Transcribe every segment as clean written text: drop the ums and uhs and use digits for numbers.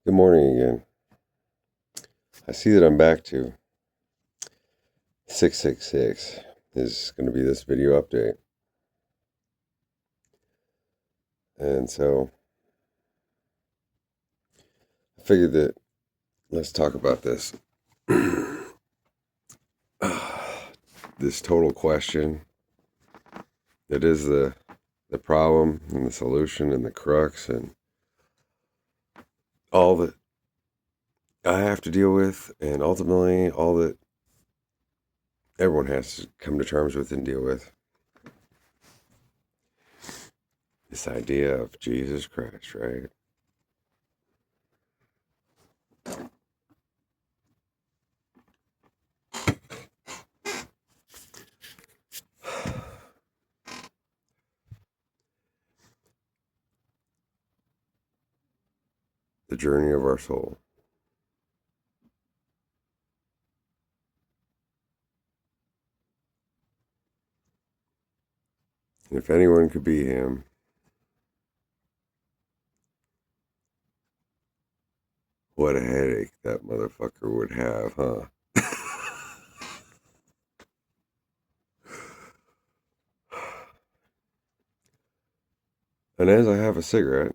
Good morning again. I see that I'm back to 666 is going to be this video update. And so I figured that let's talk about this. This total question that is the problem and the solution and the crux and all that I have to deal with, and ultimately all that everyone has to come to terms with and deal with. This idea of Jesus Christ, right? The journey of our soul. And if anyone could be him, what a headache that motherfucker would have, huh? And as I have a cigarette,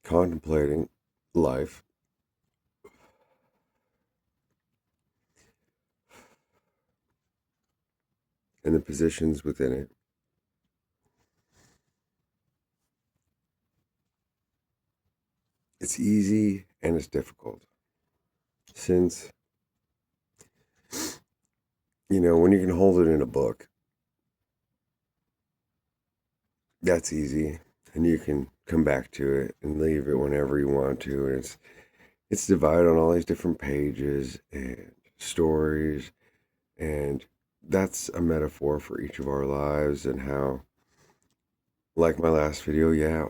contemplating life, and the positions within it, it's easy and it's difficult. Since, when you can hold it in a book, that's easy. And you can come back to it and leave it whenever you want to. And it's divided on all these different pages and stories. And that's a metaphor for each of our lives and how, like my last video, yeah,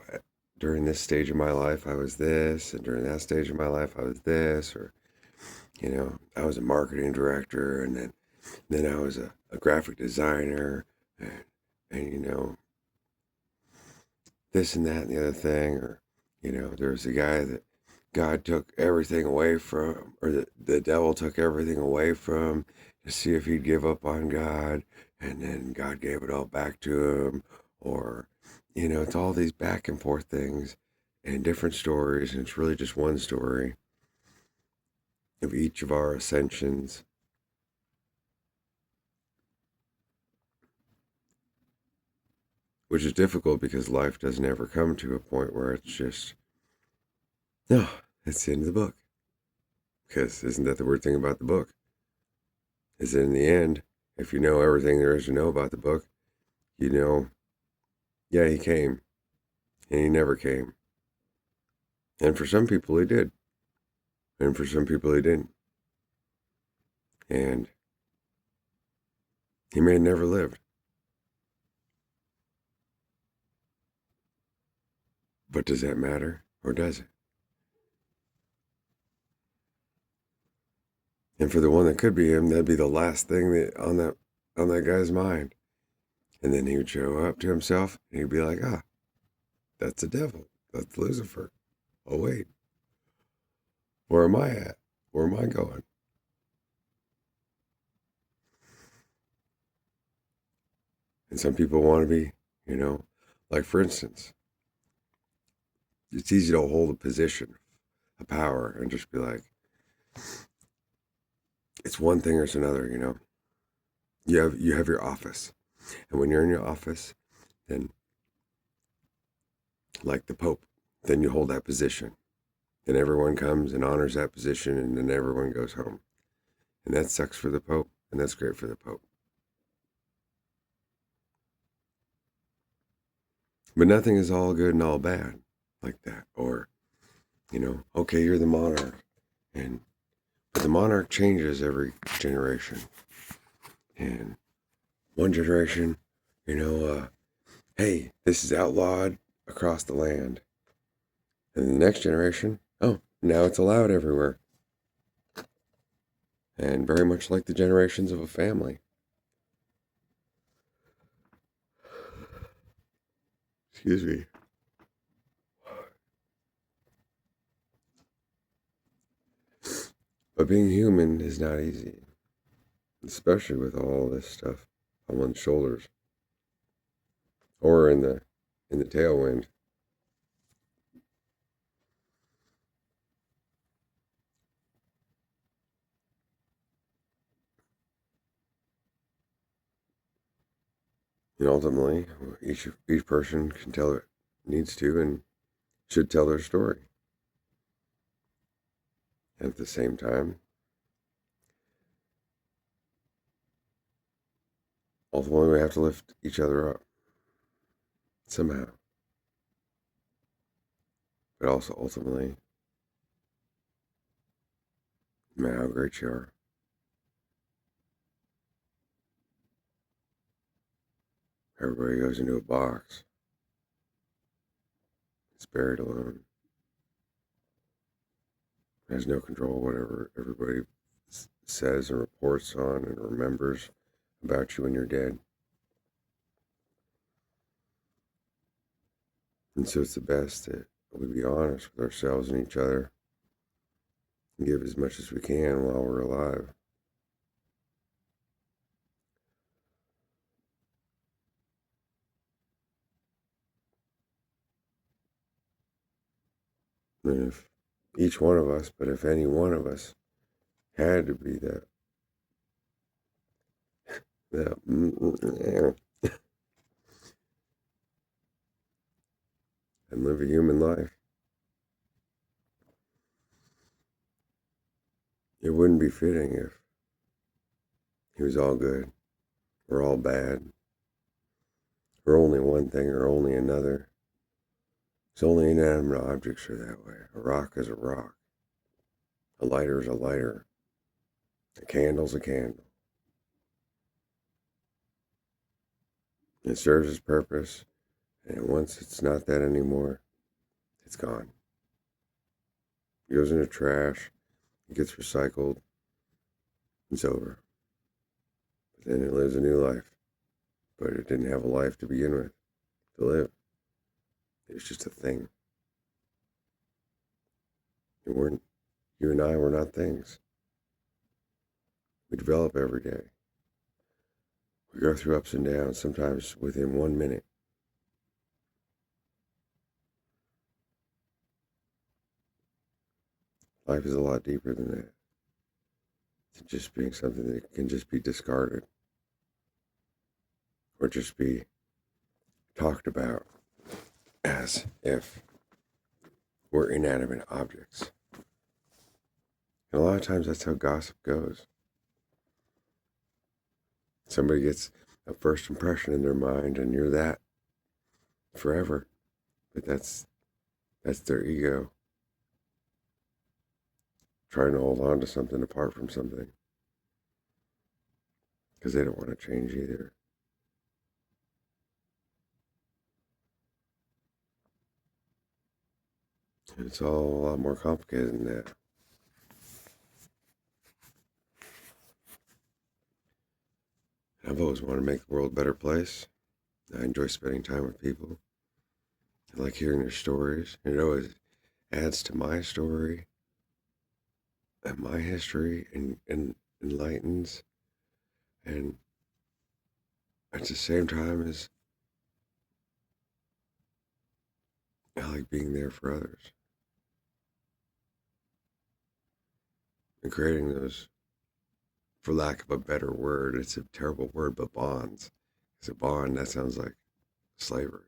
during this stage of my life, I was this. And during that stage of my life, I was this. Or, I was a marketing director. And then I was a graphic designer. And this and that and the other thing. Or, there's a guy that God took everything away from, or the devil took everything away from to see if he'd give up on God, and then God gave it all back to him. Or, it's all these back and forth things and different stories, and it's really just one story of each of our ascensions. Which is difficult because life doesn't ever come to a point where it's just, no, that's the end of the book. Because isn't that the weird thing about the book? Is that in the end, if you know everything there is to know about the book, yeah, he came, and he never came. And for some people he did, and for some people he didn't. And he may have never lived. But does that matter, or does it? And for the one that could be him, that'd be the last thing that on that guy's mind. And then he would show up to himself, and he'd be like, that's the devil. That's Lucifer. Oh, wait. Where am I at? Where am I going? And some people want to be, like for instance, it's easy to hold a position of power and just be like, it's one thing or it's another, You have your office. And when you're in your office, then like the Pope, then you hold that position. Then everyone comes and honors that position, and then everyone goes home. And that sucks for the Pope, and that's great for the Pope. But nothing is all good and all bad like that. Or, okay, you're the monarch. But the monarch changes every generation. And one generation, hey, this is outlawed across the land. And the next generation, oh, now it's allowed everywhere. And very much like the generations of a family. Excuse me. But being human is not easy, especially with all this stuff on one's shoulders or in the tailwind. And ultimately, each person can tell it needs to and should tell their story. And at the same time, ultimately, we have to lift each other up somehow. But also, ultimately, no matter how great you are, everybody goes into a box. It's buried alone. It has no control whatever everybody says and reports on and remembers about you when you're dead. And so it's the best that we be honest with ourselves and each other and give as much as we can while we're alive. And if each one of us, but if any one of us had to be that and live a human life, it wouldn't be fitting if he was all good or all bad or only one thing or only another. It's only inanimate objects are that way. A rock is a rock. A lighter is a lighter. A candle's a candle. It serves its purpose, and once it's not that anymore, it's gone. It goes into trash, it gets recycled, it's over. But then it lives a new life. But it didn't have a life to begin with, to live. It was just a thing. You and I were not things. We develop every day. We go through ups and downs, sometimes within 1 minute. Life is a lot deeper than that. It's just being something that can just be discarded or just be talked about as if we're inanimate objects. And a lot of times that's how gossip goes. Somebody gets a first impression in their mind and you're that forever. But that's their ego trying to hold on to something apart from something. Because they don't want to change either. And it's all a lot more complicated than that. I've always wanted to make the world a better place. I enjoy spending time with people. I like hearing their stories. And it always adds to my story and my history and enlightens. And at the same time as I like being there for others. And creating those, for lack of a better word, it's a terrible word, but bonds. It's a bond, that sounds like slavery.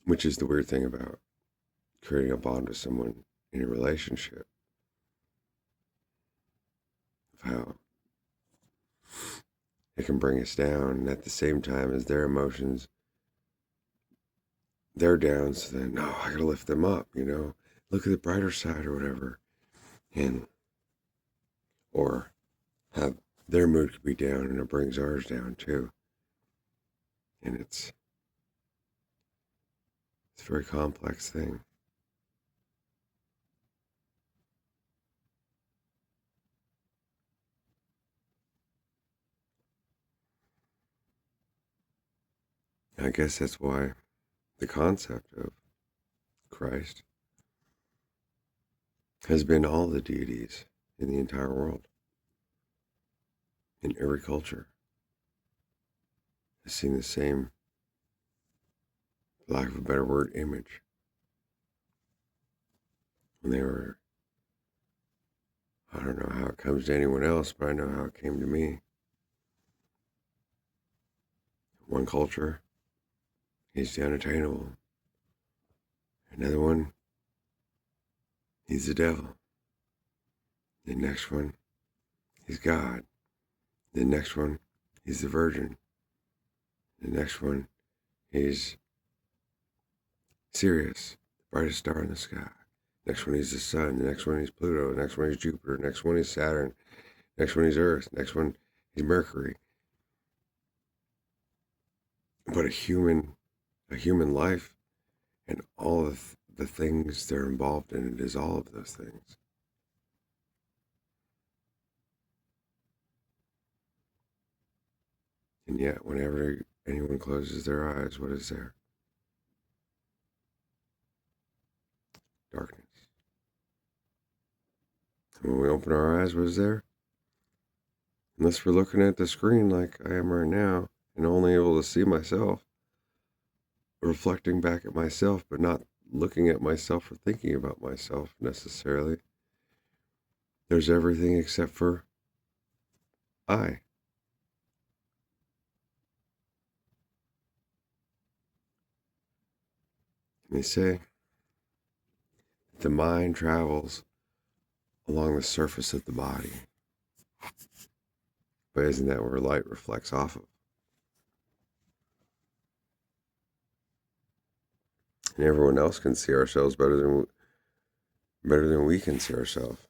Which is the weird thing about creating a bond with someone in a relationship. Of how it can bring us down, and at the same time as their emotions, they're down, so then, no, I gotta lift them up, look at the brighter side or whatever. And, or have their mood could be down and it brings ours down too. And it's a very complex thing. And I guess that's why the concept of Christ has been all the deities in the entire world, in every culture, has seen the same, for lack of a better word, image. When they were, I don't know how it comes to anyone else, but I know how it came to me. One culture, he's the unattainable. Another one, he's the devil. The next one, he's God. The next one, he's the Virgin. The next one, he's Sirius, the brightest star in the sky. Next one, he's the Sun. The next one, he's Pluto. The next one, he's Jupiter. The next one, he's Saturn. The next one, he's Earth. The next one, he's Mercury. But a human life and all of the things they're involved in it is all of those things. And yet, whenever anyone closes their eyes, what is there? Darkness. And when we open our eyes, what is there? Unless we're looking at the screen like I am right now and only able to see myself, reflecting back at myself, but not looking at myself or thinking about myself necessarily. There's everything except for I. And they say the mind travels along the surface of the body. But isn't that where light reflects off of? And everyone else can see ourselves better than we can see ourselves.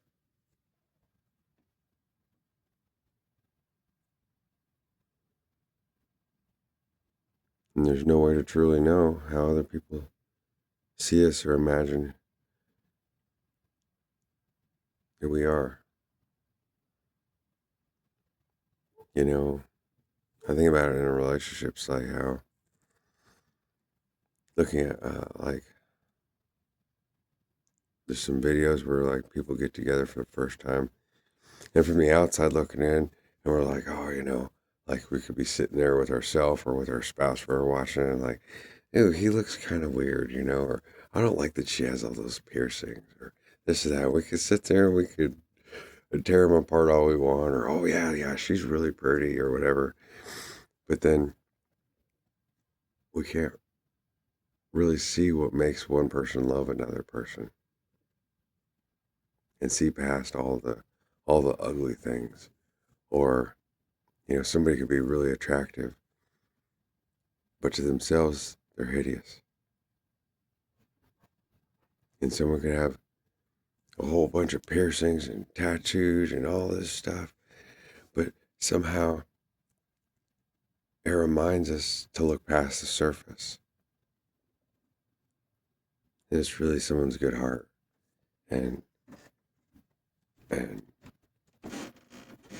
And there's no way to truly know how other people see us or imagine who we are. You know, I think about it in relationships, like how looking at like there's some videos where like people get together for the first time, and from the outside looking in, and we're like, oh, like we could be sitting there with ourselves or with our spouse, we're watching it, and like, ew, he looks kind of weird, or I don't like that she has all those piercings, or this or that. We could sit there and we could tear them apart all we want, or oh yeah, she's really pretty, or whatever. But then we can't really see what makes one person love another person, and see past all the ugly things. Or somebody could be really attractive, but to themselves they're hideous. And someone could have a whole bunch of piercings and tattoos and all this stuff, but somehow it reminds us to look past the surface. And it's really someone's good heart. And and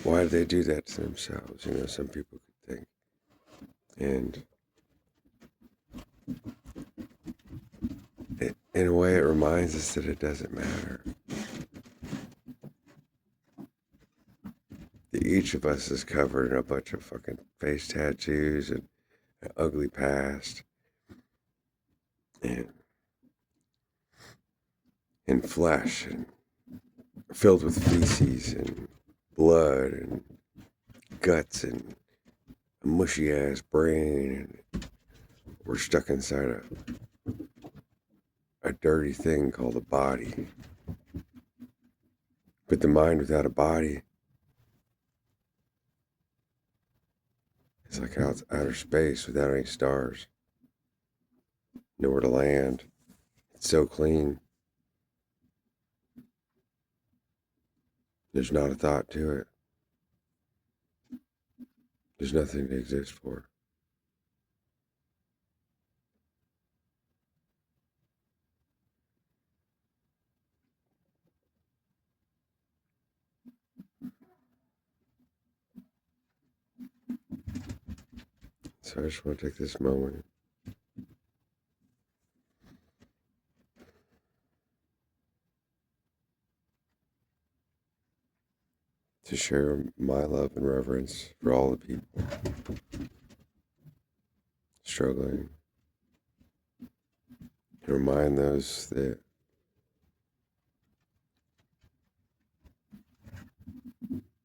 why do they do that to themselves? Some people could think. And in a way, it reminds us that it doesn't matter. That each of us is covered in a bunch of fucking face tattoos and an ugly past. And flesh and filled with feces and blood and guts and a mushy ass brain, and we're stuck inside a dirty thing called a body. But the mind without a body is like outer space without any stars, nowhere to land. It's so clean. There's not a thought to it. There's nothing to exist for. So I just want to take this moment to share my love and reverence for all the people struggling, and remind those that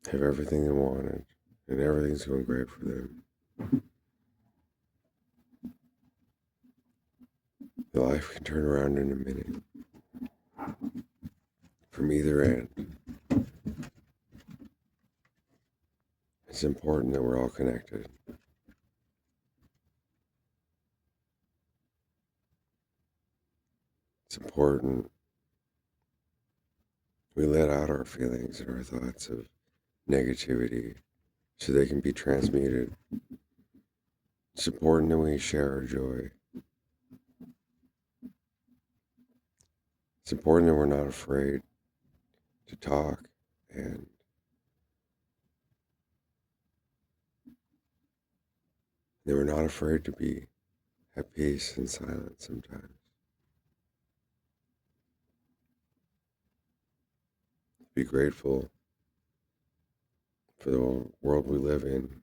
have everything they wanted and everything's going great for them. The life can turn around in a minute from either end. It's important that we're all connected. It's important we let out our feelings and our thoughts of negativity so they can be transmuted. It's important that we share our joy. It's important that we're not afraid to talk and that we're not afraid to be at peace and silent sometimes. Be grateful for the world we live in,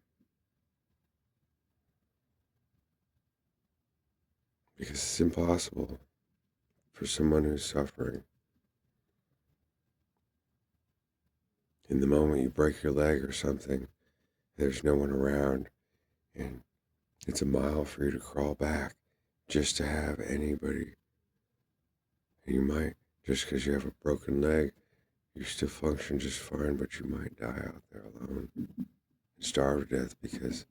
because it's impossible for someone who's suffering. In the moment you break your leg or something, there's no one around, and it's a mile for you to crawl back just to have anybody. And you might, just because you have a broken leg, you still function just fine, but you might die out there alone and starve to death because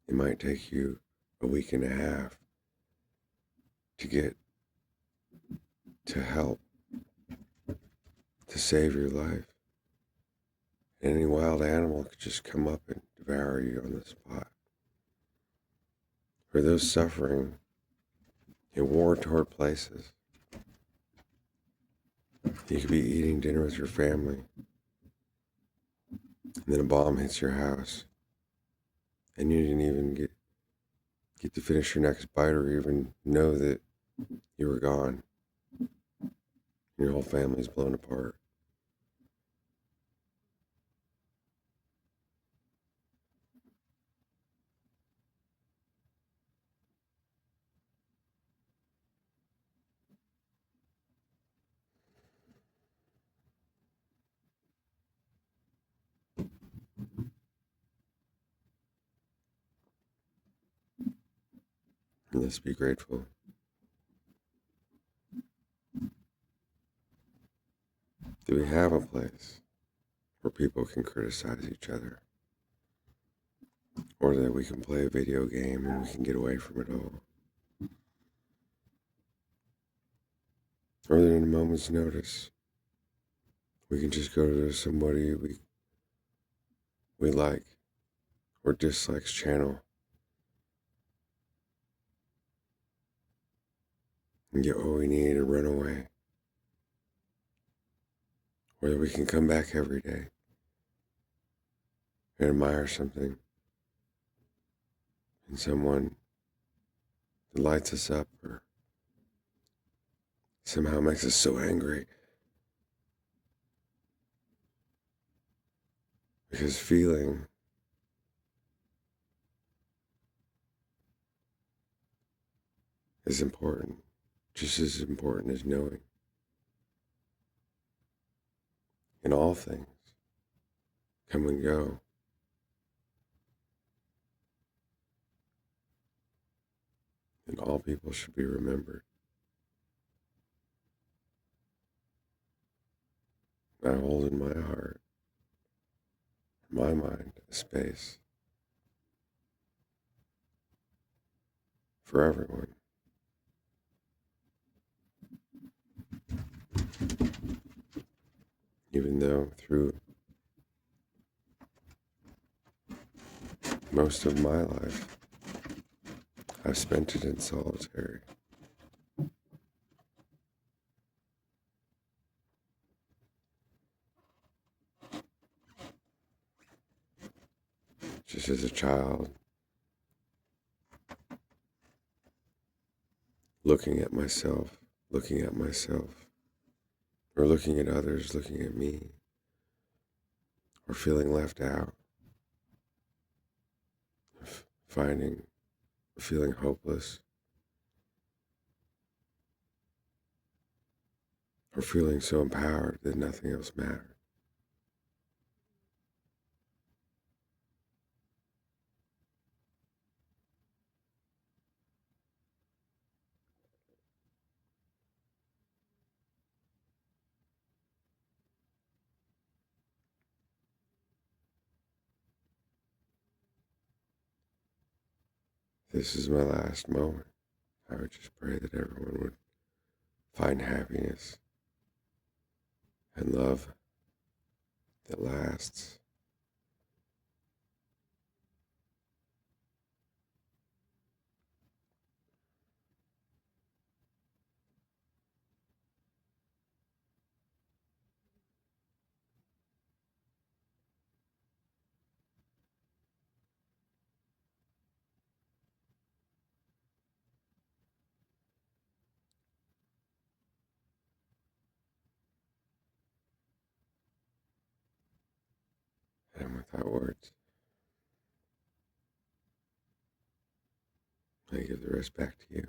it might take you a week and a half to get to help to save your life. Any wild animal could just come up and devour you on the spot. For those suffering in war-torn places, you could be eating dinner with your family, and then a bomb hits your house, and you didn't even get to finish your next bite or even know that you were gone. Your whole family's blown apart. And let's be grateful. Do we have a place where people can criticize each other? Or that we can play a video game and we can get away from it all? Or that in a moment's notice, we can just go to somebody we like or dislikes channel and get what we need and run away. Or that we can come back every day and admire something in someone that lights us up or somehow makes us so angry. Because feeling is important, just as important as knowing. And all things come and go. And all people should be remembered. I hold in my heart, my mind, a space for everyone. Even though through most of my life, I've spent it in solitary. Just as a child, looking at myself, or looking at others, looking at me, or feeling left out, feeling hopeless, or feeling so empowered that nothing else matters. This is my last moment. I would just pray that everyone would find happiness and love that lasts. And without words, I give the rest back to you.